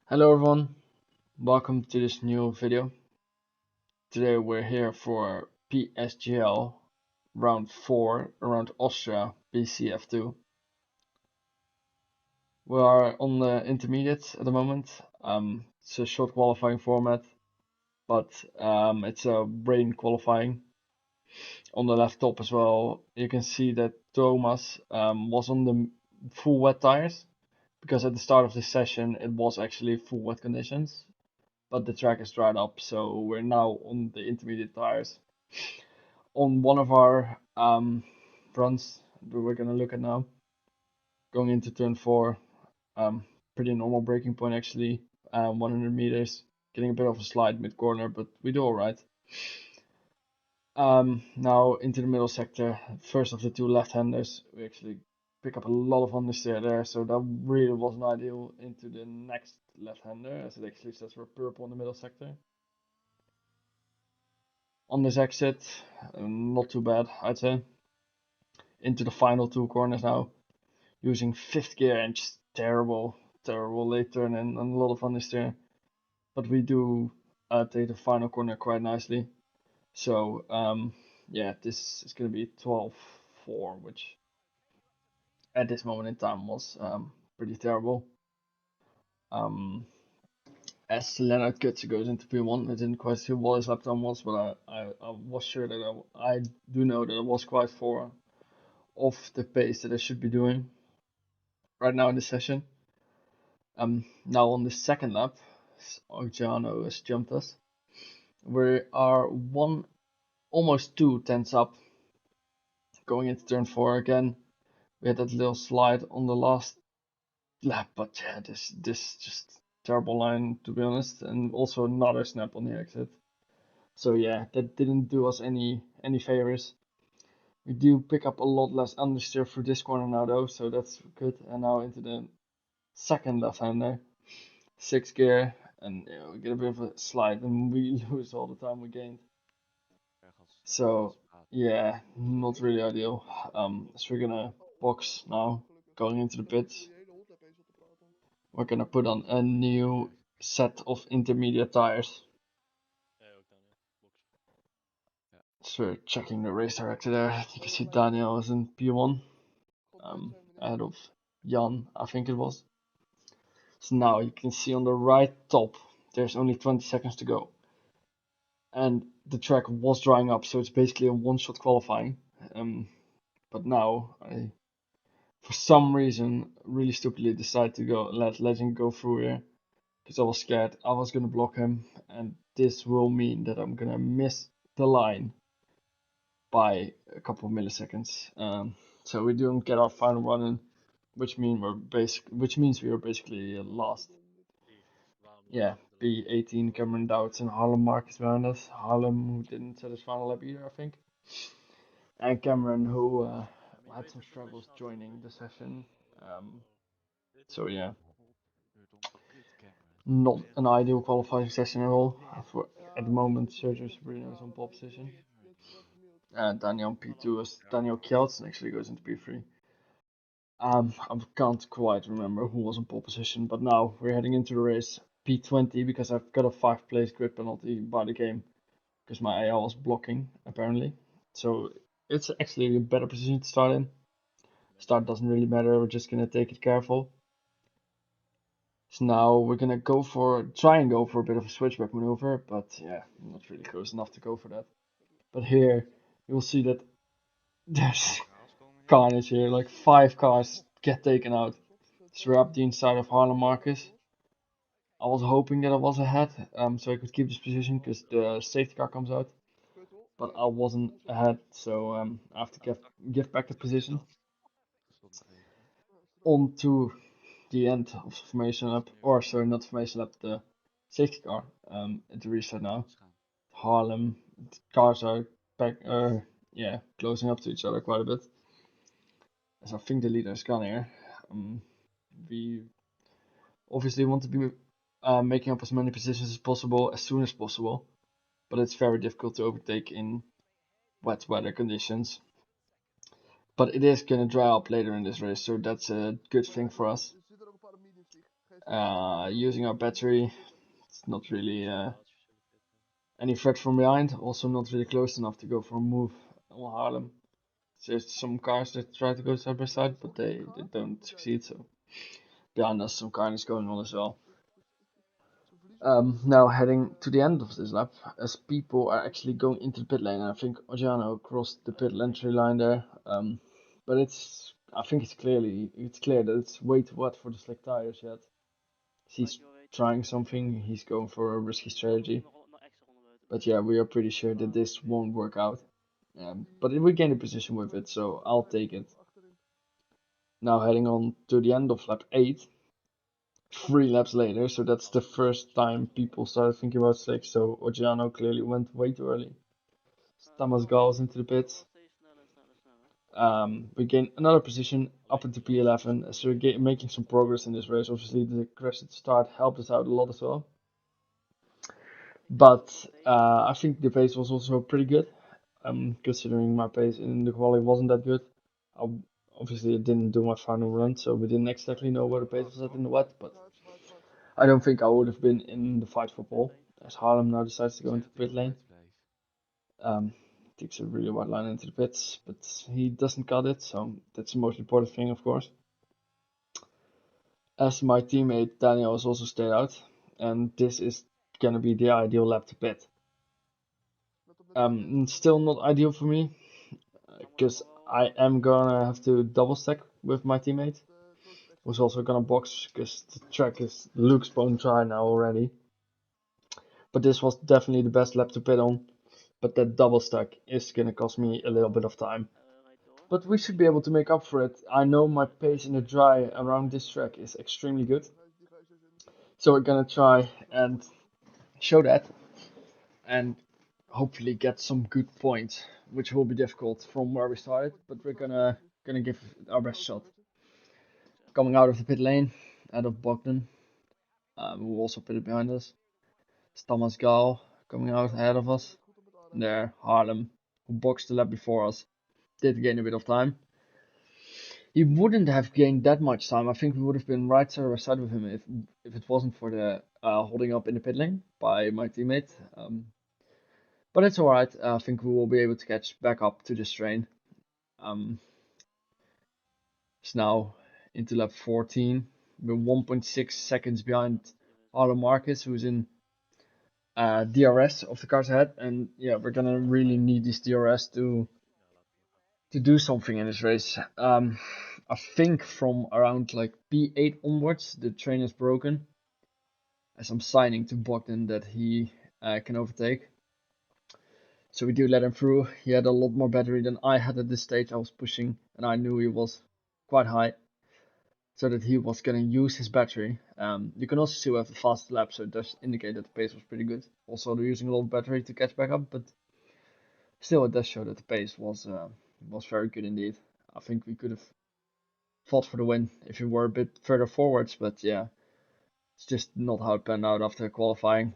Hello everyone, welcome to this new video. Today we're here for PSGL round 4 around Austria BCF2. We are on the intermediate at the moment. It's a short qualifying format, but it's a rain qualifying. On the left top as well, you can see that Thomas was on the full wet tires because at the start of this session it was actually full wet conditions. But the track is dried up, so we're now on the intermediate tires. On one of our runs that we're gonna look at now, going into turn 4, pretty normal braking point actually, 100 meters, getting a bit of a slide mid corner, but we do alright. Now into the middle sector, first of the two left-handers, we actually pick up a lot of understeer there, so that really wasn't ideal into the next left-hander, as it actually says we're purple in the middle sector. On this exit, not too bad, I'd say. Into the final two corners now, using fifth gear and just terrible late turn and a lot of understeer. But we do take the final corner quite nicely. So yeah, this is going to be 12-4, which at this moment in time was pretty terrible. As Leonard Kutzer goes into P1, I didn't quite see what his lap time was, but I was sure that I do know that it was quite far off the pace that I should be doing right now in the session. Now on the second lap, Ogiano has jumped us. We are almost 2 tenths up going into turn 4 again. We had that little slide on the last lap, but yeah, this just terrible line to be honest, and also another snap on the exit. So yeah, that didn't do us any favors. We do pick up a lot less understeer through this corner now though, so that's good. And now into the second left-hander, 6th gear, and we get a bit of a slide, and we lose all the time we gained. So yeah, not really ideal. So we're gonna box now, going into the pits. We're gonna put on a new set of intermediate tires. So we're checking the race director there. You can see Daniel is in P1, ahead of Jan, I think it was. So now you can see on the right top, there's only 20 seconds to go. And the track was drying up, so it's basically a one-shot qualifying. But now I, for some reason, really stupidly decided to let Legend go through here because I was scared I was gonna block him, and this will mean that I'm gonna miss the line by a couple of milliseconds. So we don't get our final run in, which means we are basically last. Yeah, B18, Cameron Dowds and Harlem Marcus behind us. Harlem, who didn't set his final lap either, I think. And Cameron, who had some struggles joining the session. So yeah, not an ideal qualifying session at all. For at the moment, Sergio Sabrina is on pole position. Daniel P2 is Daniel Kjeltzen actually goes into P3. I can't quite remember who was in pole position, but now we're heading into the race P20 because I've got a 5-place grid penalty by the game because my AL was blocking apparently. So it's actually a better position to start in. Start doesn't really matter, we're just gonna take it careful. So now we're gonna try and go for a bit of a switchback maneuver, but yeah, I'm not really close enough to go for that. But here you'll see that there's carnage here, like 5 cars get taken out. So we're up the inside of Harlem Marcus. I was hoping that I was ahead, so I could keep this position because the safety car comes out. But I wasn't ahead, so I have to give back the position. On to the end of the formation lap, or sorry, not formation lap, the safety car at the restart now. Harlem, cars are back, yeah, closing up to each other quite a bit. As I think the leader is gone here. We obviously want to be making up as many positions as possible as soon as possible, but it's very difficult to overtake in wet weather conditions. But it is going to dry up later in this race, so that's a good thing for us. Using our battery, it's not really any threat from behind. Also not really close enough to go for a move on Haarlem. There's some cars that try to go side by side, but they don't succeed. So behind us, some carnage going on as well. Now heading to the end of this lap, as people are actually going into the pit lane. I think Ogiano crossed the pit entry line there. But I think it's clear that it's way too wet for the slick tires yet. He's trying something. He's going for a risky strategy. But yeah, we are pretty sure that this won't work out. But we gain a position with it, so I'll take it. Now heading on to the end of lap 8, 3 laps later, so that's the first time people started thinking about slicks. So Ogiano clearly went way too early. Thomas Gals into the pits. We gain another position up into P11, so we're making some progress in this race. Obviously, the crash at the start helped us out a lot as well. But I think the pace was also pretty good, considering my pace in the quali wasn't that good. I, obviously, I didn't do my final run, so we didn't exactly know where the pace was at in the wet. But I don't think I would have been in the fight for pole, as Harlem now decides to go into pit lane. Takes a really wide line into the pits, but he doesn't cut it, so that's the most important thing, of course. As my teammate Daniel has also stayed out, and this is gonna be the ideal lap to pit. Still not ideal for me, because I am gonna have to double stack with my teammate, who's also gonna box, because the track looks bone dry now already. But this was definitely the best lap to pit on. But that double stack is gonna cost me a little bit of time. But we should be able to make up for it. I know my pace in the dry around this track is extremely good. So we're gonna try and show that and hopefully get some good points, which will be difficult from where we started, but we're gonna give our best shot. Coming out of the pit lane, out of Bogdan, who also pitted behind us. It's Thomas Gal coming out ahead of us. And there, Haarlem, who boxed the lap before us, did gain a bit of time. He wouldn't have gained that much time. I think we would have been right side by side with him if it wasn't for the holding up in the pit lane by my teammate. But it's alright. I think we will be able to catch back up to this train. It's now into lap 14. We're 1.6 seconds behind Arlo Marcus, who's in DRS of the cars ahead. And yeah, we're gonna really need this DRS to do something in this race. I think from around like P8 onwards, the train is broken. As I'm signing to Bogdan that he can overtake. So we do let him through. He had a lot more battery than I had at this stage. I was pushing and I knew he was quite high. So that he was going to use his battery. You can also see we have the fast lap, so it does indicate that the pace was pretty good. Also, they're using a lot of battery to catch back up, but still, it does show that the pace was very good indeed. I think we could have fought for the win if we were a bit further forwards, but yeah, it's just not how it panned out after qualifying.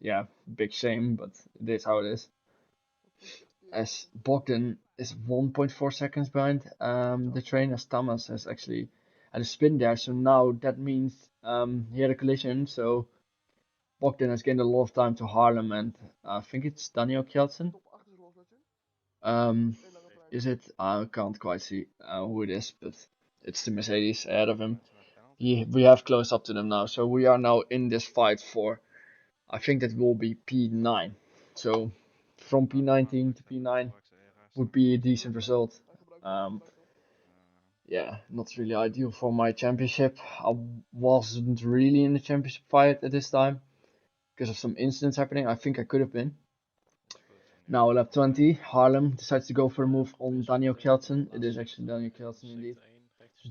Yeah, big shame, but it is how it is. As Bogdan is 1.4 seconds behind the train, as Thomas has actually had a spin there. So now that means he had a collision. So Bogdan has gained a lot of time to Haarlem, and I think it's Daniel Kjeldsen. Is it? I can't quite see who it is, but it's the Mercedes ahead of him. We have close up to them now, so we are now in this fight for. I think that will be P9. So from P19 to P9 would be a decent result. Yeah, not really ideal for my championship. I wasn't really in the championship fight at this time because of some incidents happening. I think I could have been. Now lap 20, Haarlem decides to go for a move on Daniel Kjeldsen. It is actually Daniel Kjeldsen indeed.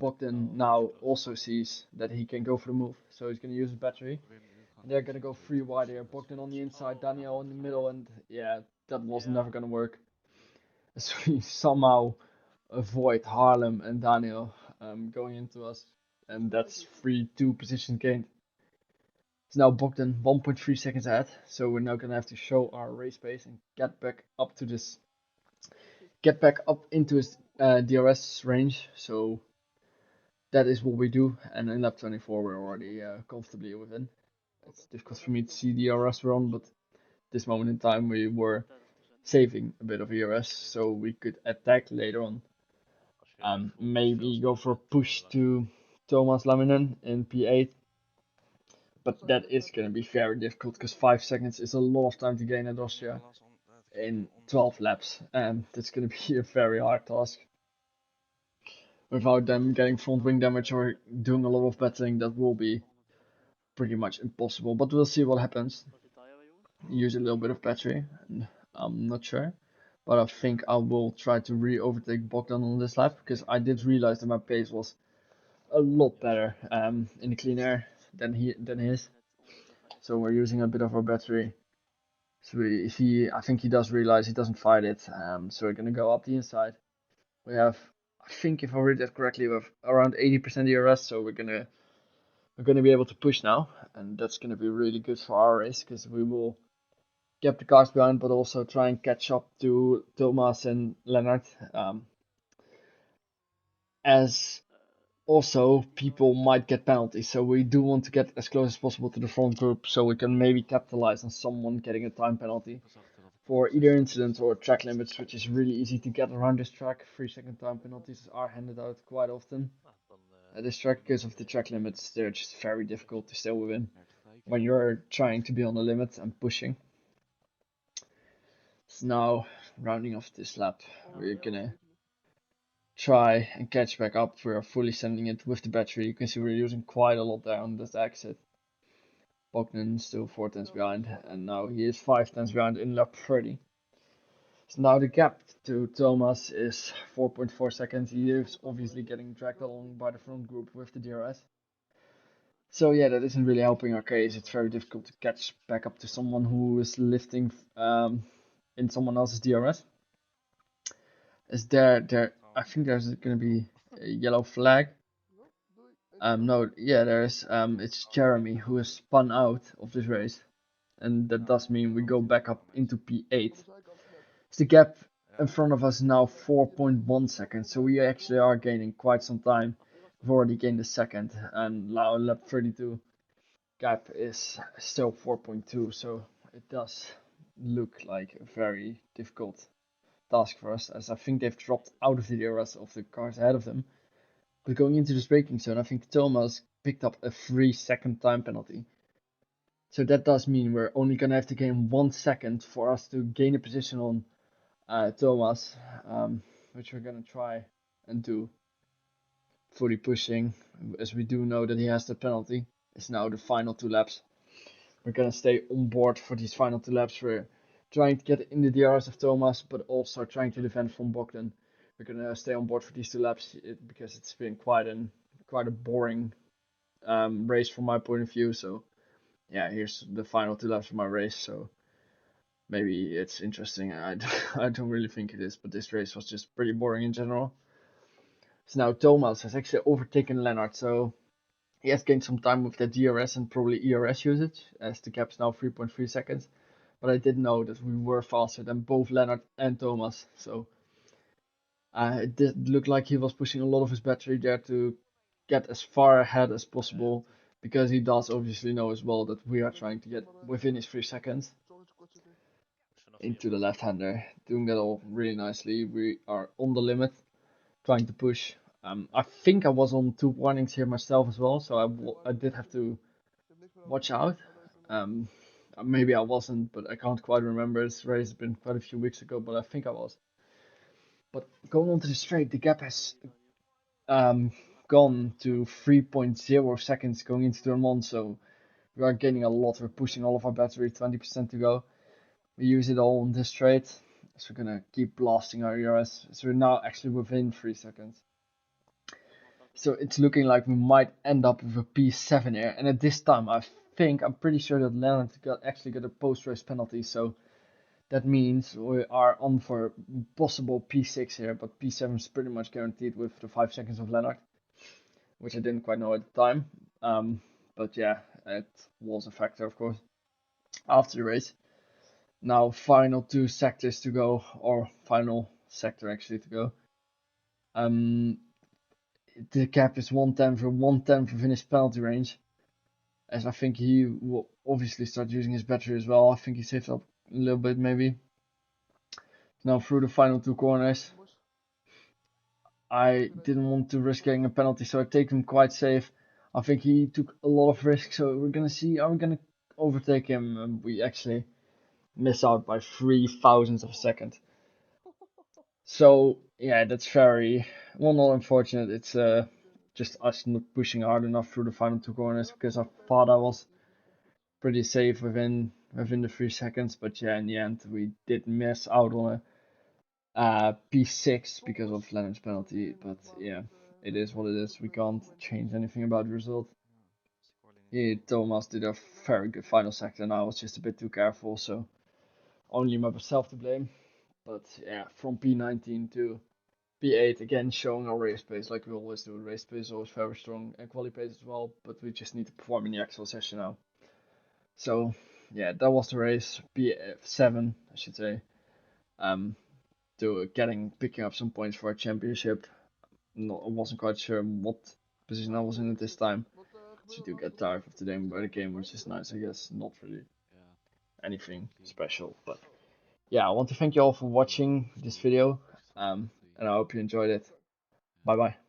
Bogdan now also sees that he can go for the move, so he's going to use his battery. And they're going to go 3 wide here. Bogdan on the inside, Daniel in the middle, and yeah, that was never going to work. So we somehow avoid Haarlem and Daniel going into us, and that's 3-2 position gained. It's now Bogdan 1.3 seconds ahead, so we're now gonna have to show our race pace and get back up into his DRS range. So that is what we do. And in lap 24, we're already comfortably within. It's difficult for me to see the ERS we're on, but this moment in time we were saving a bit of ERS so we could attack later on. Maybe go for a push to Thomas Laminen in P8, but that is going to be very difficult because 5 seconds is a lot of time to gain at Austria in 12 laps, and that's going to be a very hard task. Without them getting front wing damage or doing a lot of battling, that will be pretty much impossible, but we'll see what happens. Use a little bit of battery, and I'm not sure. But I think I will try to re-overtake Bogdan on this lap, because I did realize that my pace was a lot better in the clean air than his. So we're using a bit of our battery. So I think he does realize he doesn't fight it. So we're gonna go up the inside. We have, I think if I read that correctly, we have around 80% ERS. So we're gonna be able to push now, and that's gonna be really good for our race because we will get the cars behind, but also try and catch up to Thomas and Leonard. As also people might get penalties, so we do want to get as close as possible to the front group so we can maybe capitalize on someone getting a time penalty for either incidents or track limits, which is really easy to get around this track. 3-second time penalties are handed out quite often at this track because of the track limits. They're just very difficult to stay within when you're trying to be on the limit and pushing. So now, rounding off this lap, we're gonna try and catch back up. We are fully sending it with the battery. You can see we're using quite a lot there on this exit. Bogdan still 4 tenths behind, and now he is 5 tenths behind in lap 30. So now the gap to Thomas is 4.4 seconds. He is obviously getting dragged along by the front group with the DRS. So yeah, that isn't really helping our case. It's very difficult to catch back up to someone who is lifting in someone else's DRS. Is there? I think there's gonna be a yellow flag. No, yeah, there's it's Jeremy who is spun out of this race, and that does mean we go back up into P8. So the gap in front of us now 4.1 seconds, so we actually are gaining quite some time. We've already gained a second, and now lap 32 gap is still 4.2, so it does look like a very difficult task for us, as I think they've dropped out of the DRS of the cars ahead of them. But going into this braking zone, I think Thomas picked up a 3-second time penalty. So that does mean we're only going to have to gain 1 second for us to gain a position on Thomas, which we're going to try and do. Fully pushing, as we do know that he has the penalty. It's now the final 2 laps. We're going to stay on board for these final 2 laps. We're trying to get in the DRS of Thomas, but also trying to defend from Bogdan. We're going to stay on board for these 2 laps because it's been quite a boring race from my point of view. So yeah, here's the final 2 laps of my race. So maybe it's interesting. I don't really think it is, but this race was just pretty boring in general. So now Thomas has actually overtaken Leonard, so he has gained some time with the DRS and probably ERS usage, as the gap is now 3.3 seconds. But I did know that we were faster than both Leonard and Thomas, so it did look like he was pushing a lot of his battery there to get as far ahead as possible, because he does obviously know as well that we are trying to get within his 3 seconds into the left-hander. Doing that all really nicely. We are on the limit, trying to push. I think I was on 2 warnings here myself as well, so I did have to watch out. Maybe I wasn't, but I can't quite remember. This race has been quite a few weeks ago, but I think I was. But going on to the straight, the gap has gone to 3.0 seconds going into turn 1, so we are gaining a lot. We're pushing all of our battery, 20% to go. We use it all on this straight, so we're gonna keep blasting our ERS. So we're now actually within 3 seconds. So it's looking like we might end up with a P7 here, and at this time I'm pretty sure that Leonard actually got a post-race penalty, so that means we are on for possible P6 here, but P7 is pretty much guaranteed with the 5 seconds of Leonard, which I didn't quite know at the time. But yeah, it was a factor, of course, after the race. Now, final 2 sectors to go, or final sector actually to go. the gap is 1/10 of in his penalty range. As I think he will obviously start using his battery as well. I think he saved up a little bit maybe. Now through the final two corners. I didn't want to risk getting a penalty, so I take him quite safe. I think he took a lot of risks, so we're gonna see. Are we gonna overtake him? We actually miss out by 3 thousandths of a second. So yeah, that's very not unfortunate. It's just us not pushing hard enough through the final two corners because I thought I was pretty safe within the 3 seconds, but yeah, in the end we did miss out on a P6 because of Leonard's penalty, but yeah, it is what it is. We can't change anything about the result. Yeah, Thomas did a very good final sector, and I was just a bit too careful, so only myself to blame. But yeah, from P19 to P8, again showing our race pace like we always do. Race pace is always very strong, and quali pace as well, but we just need to perform in the actual session now. So yeah, that was the race. P7, I should say. Um, to picking up some points for a championship. I wasn't quite sure what position I was in at this time. So you do get tired of the game by the game, which is nice, I guess. Not really anything special, but yeah, I want to thank you all for watching this video, and I hope you enjoyed it. Bye bye.